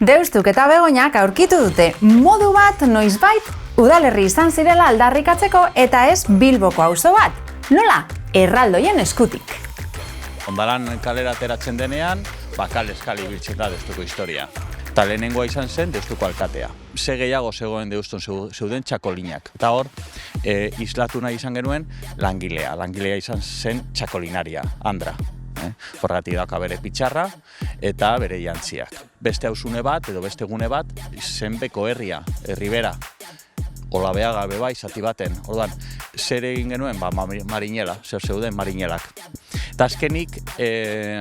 Deustuk eta Begoñak aurkitu dute modu bat noizbait udalerri izan zirela aldarrikatzeko eta ez Bilboko auzo bat. Nola? Erraldoien eskutik. Ondalan kalera ateratzen denean, kale ibiltzen da Deustuko historia. Eta lehenengoa izan zen Deustuko alkatea. Ze gehiago zegoen Deuston zeuden txakolinak. Eta hor, islatu nahi izan genuen langilea. Langilea izan zen txakolinaria, Andra. Horregatik dauka bere pitxarra eta bere jantziak. Beste hausune bat edo beste gune bat zenbeko herria, herribera. Olabeaga bebai, zati baten. Orduan, zer egin genuen? Marinela, zer zeuden marinelak. Eta azkenik,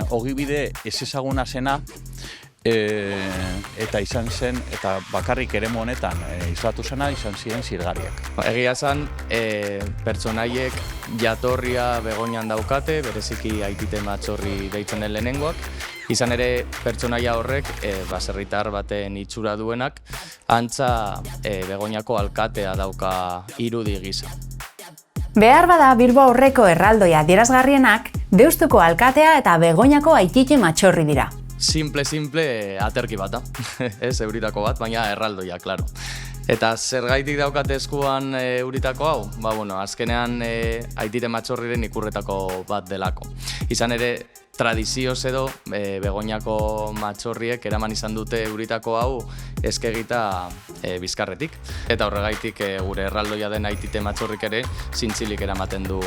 ogibide ez ezaguna zena, eta izan zen, eta bakarrik eremu honetan islatu zena, izan ziren zirgariak. Egia esan, pertsonaiek jatorria Begoñan daukate, bereziki Aitite Matxorri deitzen den lehenengoak. Izan ere, pertsonaia horrek, baserritar baten itxura duenak, antza Begoñako alkatea dauka irudi gisa. Behar bada Bilbo aurreko erraldoia adierazgarrienak, Deustuko alkatea eta Begoñako Aitite Matxorri dira. Simple, aterki bata, ez euritako bat, baina erraldoia, klaro. Eta zergaitik daukate eskuan euritako hau? Azkenean Aitite Matxorriren ikurretako bat delako. Izan ere, tradizioz edo Begoñako Matxorriek eraman izan dute euritako hau eskegita Bizkarretik. Eta horregaitik gure erraldoia den Aitite Matxorrik ere zintzilik eramaten du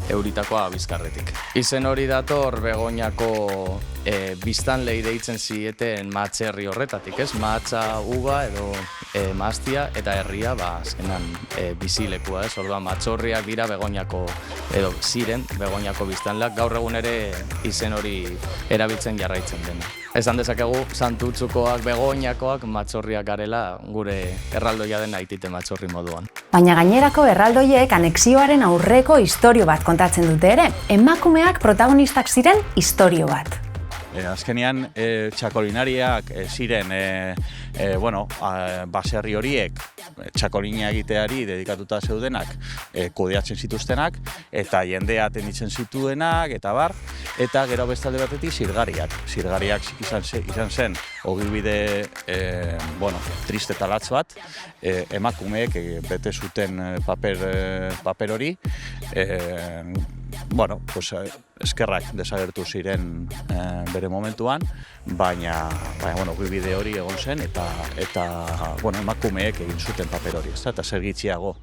euritakoa Bizkarretik. Izen hori dator Begoñako biztanlei deitzen zieten matxerri horretatik, ez? Matxa, uga edo maztia eta herria azkenan bizilekua, ez? Orduan Matxorriak dira Begoñako edo ziren Begoñako biztanleak, gaur egun ere izen hori erabiltzen jarraitzen dena. Esan dezakegu Santutzukoak, Begoñakoak, Matxorriak garela gure erraldoia den Aitite Matxorri moduan. Baina gainerako erraldoiek anexioaren aurreko istorio bat kontatzen dute ere. Emakumeak protagonistak ziren istorio bat. Azkenean, txakolinariak ziren, baserri horiek txakolina egiteari dedikatuta zeudenak kudeatzen zituztenak eta jendea atenditzen zituenak eta bar, eta gero bestalde batetik zirgariak. Zirgariak izan zen ogibide triste eta latz bat, emakumeek bete zuten paper hori, eskerrak desagertu ziren bere momentuan, baina ogibide hori egon zen eta emakumeek egin zuten paper hori, eta zer gitxiago.